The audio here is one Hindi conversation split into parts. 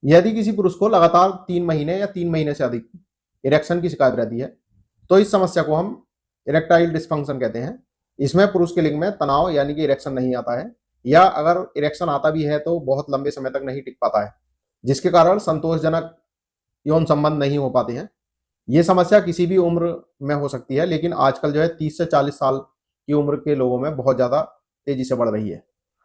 यदि किसी पुरुष को लगातार 3 महीने या 3 महीने से अधिक इरेक्शन की शिकायत रहती है तो इस समस्या को हम इरेक्टाइल डिस्फंक्शन कहते हैं। इसमें पुरुष के लिंग में तनाव यानी कि इरेक्शन नहीं आता है, या अगर इरेक्शन आता भी है तो बहुत लंबे समय तक नहीं टिक पाता है, जिसके कारण संतोषजनक यौन संबंध नहीं हो पाते हैं। ये समस्या किसी भी उम्र में हो सकती है, लेकिन आजकल जो है 30 से 40 साल की उम्र के लोगों में बहुत ज़्यादा तेजी से बढ़ रही है।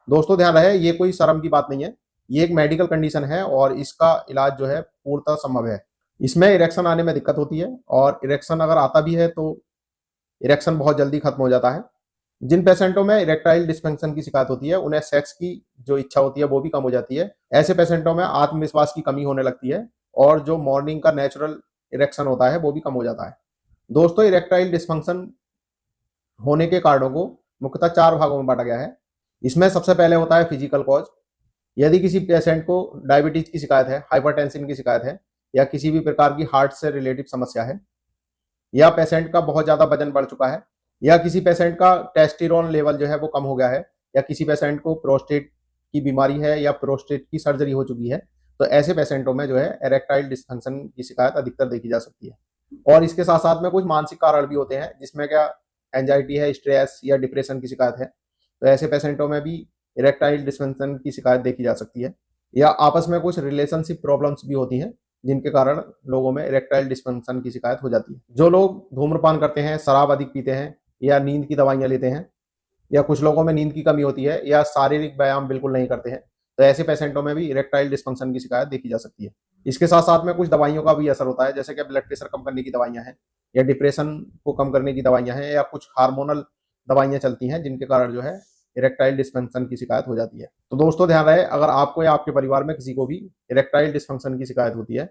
दोस्तों ध्यान रहे, ये कोई शर्म की बात नहीं है, ये एक मेडिकल कंडीशन है और इसका इलाज जो है पूर्णतः संभव है। इसमें इरेक्शन आने में दिक्कत होती है, और इरेक्शन अगर आता भी है तो इरेक्शन बहुत जल्दी खत्म हो जाता है। जिन पेशेंटों में इरेक्टाइल डिस्फंक्शन की शिकायत होती है उन्हें सेक्स की जो इच्छा होती है वो भी कम हो जाती है। ऐसे पेशेंटों में आत्मविश्वास की कमी होने लगती है, और जो मॉर्निंग का नेचुरल इरेक्शन होता है वो भी कम हो जाता है। दोस्तों, इरेक्टाइल डिस्फंक्शन होने के कारणों को मुख्यतः 4 भागों में बांटा गया है। इसमें सबसे पहले होता है फिजिकल कॉज। यदि किसी पेशेंट को डायबिटीज की शिकायत है, हाइपरटेंशन की शिकायत है, या किसी भी प्रकार की हार्ट से रिलेटेड समस्या है, या पेशेंट का बहुत ज्यादा वजन बढ़ चुका है, या किसी पेशेंट का टेस्टिरोन लेवल जो है वो कम हो गया है, या किसी पेशेंट को प्रोस्टेट की बीमारी है या प्रोस्टेट की सर्जरी हो चुकी है, तो ऐसे पेशेंटों में जो है इरेक्टाइल डिस्फंक्शन की शिकायत अधिकतर देखी जा सकती है। और इसके साथ साथ में कुछ मानसिक कारण भी होते हैं, जिसमें क्या एंजाइटी है, स्ट्रेस या डिप्रेशन की शिकायत है, तो ऐसे पेशेंटों में भी इरेक्टाइल डिस्फंक्शन की शिकायत देखी जा सकती है। या आपस में कुछ रिलेशनशिप प्रॉब्लम्स भी होती हैं, जिनके कारण लोगों में इरेक्टाइल डिस्फंक्शन की शिकायत हो जाती है। जो लोग धूम्रपान करते हैं, शराब अधिक पीते हैं, या नींद की दवाइयां लेते हैं, या कुछ लोगों में नींद की कमी होती है, या शारीरिक व्यायाम बिल्कुल नहीं करते हैं, तो ऐसे पेशेंटों में भी इरेक्टाइल डिस्फंक्शन की शिकायत देखी जा सकती है। इसके साथ साथ में कुछ दवाइयों का भी असर होता है, जैसे कि ब्लड प्रेशर कम करने की दवाइयां हैं, या डिप्रेशन को कम करने की दवाइयां हैं, या कुछ हार्मोनल दवाइयां चलती हैं, जिनके कारण जो है इरेक्टाइल डिस्फंक्शन की शिकायत हो जाती है। तो दोस्तों ध्यान रहे, अगर आपको या आपके परिवार में किसी को भी इरेक्टाइल डिस्फंक्शन की शिकायत होती है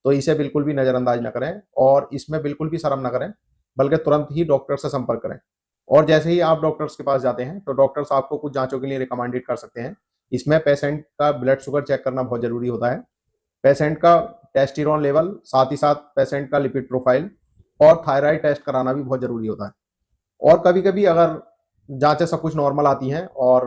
तो इसे बिल्कुल भी नजरअंदाज न करें, और इसमें बिल्कुल भी शर्म न करें, बल्कि तुरंत ही डॉक्टर से संपर्क करें। और जैसे ही आप डॉक्टर्स के पास जाते हैं तो डॉक्टर्स आपको कुछ जांचों के लिए रिकमेंडेड कर सकते हैं। इसमें पेशेंट का ब्लड शुगर चेक करना बहुत जरूरी होता है, पेशेंट का टेस्टिरोन लेवल, साथ ही साथ पेशेंट का लिपिड प्रोफाइल और थायराइड टेस्ट कराना भी बहुत जरूरी होता है। और कभी कभी अगर जांचें सब कुछ नॉर्मल आती हैं और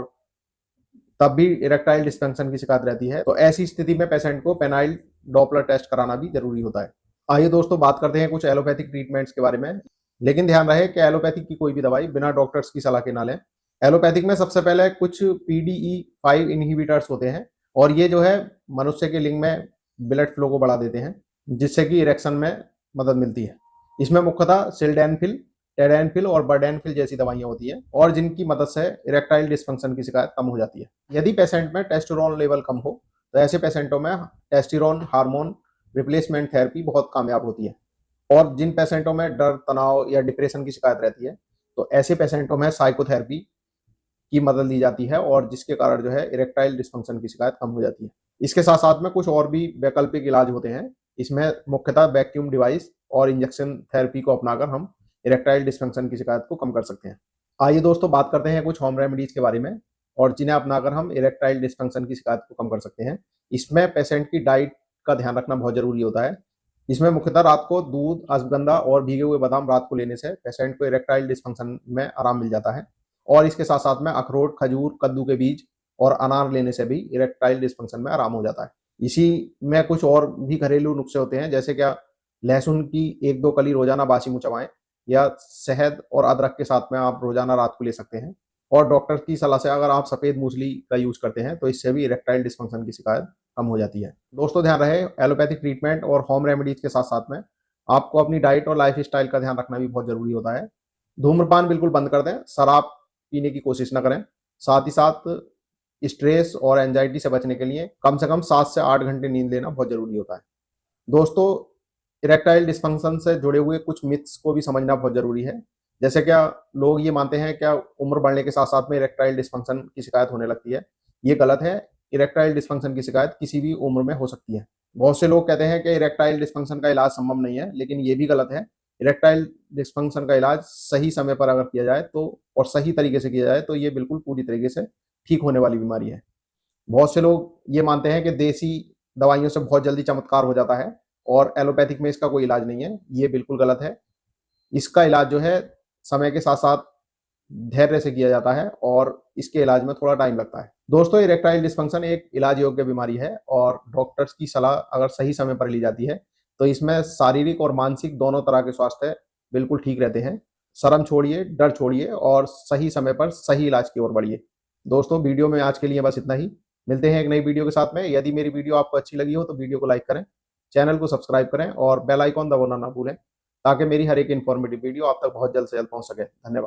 तब भी इरेक्टाइल डिस्फंक्शन की शिकायत रहती है, तो ऐसी स्थिति में पेशेंट को पेनाइल डॉपलर टेस्ट कराना भी जरूरी होता है। आइए दोस्तों बात करते हैं कुछ एलोपैथिक ट्रीटमेंट्स के बारे में, लेकिन ध्यान रहे कि एलोपैथिक की कोई भी दवाई बिना डॉक्टर्स की सलाह के ना लें। एलोपैथिक में सबसे पहले कुछ PDE5 इनहिबिटर्स होते हैं, और ये जो है मनुष्य के लिंग में ब्लड फ्लो को बढ़ा देते हैं, जिससे कि इरेक्शन में मदद मिलती है। इसमें मुख्यतः सिल्डेनफिल, टेडेनफिल और बर्डेनफिल जैसी दवाइयां होती हैं, और जिनकी मदद से इरेक्टाइल डिस्फंक्शन की शिकायत कम हो जाती है। यदि पेशेंट में टेस्टोस्टेरोन लेवल कम हो तो ऐसे पेशेंटों में टेस्टोस्टेरोन हार्मोन रिप्लेसमेंट थेरेपी बहुत कामयाब होती है। और जिन पेशेंटों में डर, तनाव या डिप्रेशन की शिकायत रहती है, तो ऐसे पेशेंटों में साइकोथेरेपी की मदद ली जाती है, और जिसके कारण जो है इरेक्टाइल डिस्फंक्शन की शिकायत कम हो जाती है। इसके साथ साथ में कुछ और भी वैकल्पिक इलाज होते हैं। इसमें मुख्यतः वैक्यूम डिवाइस और इंजेक्शन थेरेपी को अपनाकर हम इरेक्टाइल डिस्फंक्शन की शिकायत को कम कर सकते हैं। आइए दोस्तों बात करते हैं कुछ होम रेमेडीज के बारे में, और जिन्हें अपनाकर हम इरेक्टाइल डिस्फंक्शन की शिकायत को कम कर सकते हैं। इसमें पेशेंट की डाइट का ध्यान रखना बहुत जरूरी होता है। इसमें मुख्यतः रात को दूध, अश्वगंधा और भीगे हुए बादाम रात को लेने से पेशेंट को इरेक्टाइल डिस्फंक्शन में आराम मिल जाता है। और इसके साथ साथ में अखरोट, खजूर, कद्दू के बीज और अनार लेने से भी इरेक्टाइल डिस्फंक्शन में आराम हो जाता है। इसी में कुछ और भी घरेलू नुस्खे होते हैं, जैसे क्या लहसुन की 1-2 कली रोजाना बासी मुंह चबाएं, या शहद और अदरक के साथ में आप रोजाना रात को ले सकते हैं। और डॉक्टर की सलाह से अगर आप सफेद मूसली का यूज करते हैं तो इससे भी इरेक्टाइल डिस्फंक्शन की शिकायत कम हो जाती है। दोस्तों ध्यान रहे, एलोपैथिक ट्रीटमेंट और होम रेमेडीज के साथ साथ में आपको अपनी डाइट और लाइफ स्टाइल का ध्यान रखना भी बहुत जरूरी होता है। धूम्रपान बिल्कुल बंद कर दें, शराब पीने की कोशिश न करें। साथ ही साथ स्ट्रेस और एंजाइटी से बचने के लिए कम से कम 7 से 8 घंटे नींद लेना बहुत जरूरी होता है। दोस्तों, इरेक्टाइल डिस्फंक्शन से जुड़े हुए कुछ मिथ्स को भी समझना बहुत जरूरी है। जैसे क्या लोग ये मानते हैं क्या उम्र बढ़ने के साथ साथ में इरेक्टाइल डिस्फंक्शन की शिकायत होने लगती है। ये गलत है। इरेक्टाइल डिस्फंक्शन की शिकायत किसी भी उम्र में हो सकती है। बहुत से लोग कहते हैं कि इरेक्टाइल डिस्फंक्शन का इलाज संभव नहीं है, लेकिन ये भी गलत है। इरेक्टाइल डिस्फंक्शन का इलाज सही समय पर अगर किया जाए तो, और सही तरीके से किया जाए तो ये बिल्कुल पूरी तरीके से ठीक होने वाली बीमारी है। बहुत से लोग ये मानते हैं कि देसी दवाइयों से बहुत जल्दी चमत्कार हो जाता है और एलोपैथिक में इसका कोई इलाज नहीं है। ये बिल्कुल गलत है। इसका इलाज जो है समय के साथ साथ धैर्य से किया जाता है, और इसके इलाज में थोड़ा टाइम लगता है। दोस्तों, इरेक्टाइल डिस्फंक्शन एक इलाज योग्य बीमारी है और डॉक्टर्स की सलाह अगर सही समय पर ली जाती है तो इसमें शारीरिक और मानसिक दोनों तरह के स्वास्थ्य बिल्कुल ठीक रहते हैं। शर्म छोड़िए, डर छोड़िए और सही समय पर सही इलाज की ओर बढ़िए। दोस्तों, वीडियो में आज के लिए बस इतना ही। मिलते हैं एक नई वीडियो के साथ में। यदि मेरी वीडियो आपको अच्छी लगी हो तो वीडियो को लाइक करें, चैनल को सब्सक्राइब करें और बेल आइकॉन दबाना ना भूलें ताकि मेरी हर एक इन्फॉर्मेटिव वीडियो आप तक बहुत जल्द से जल्द पहुंच सके। धन्यवाद।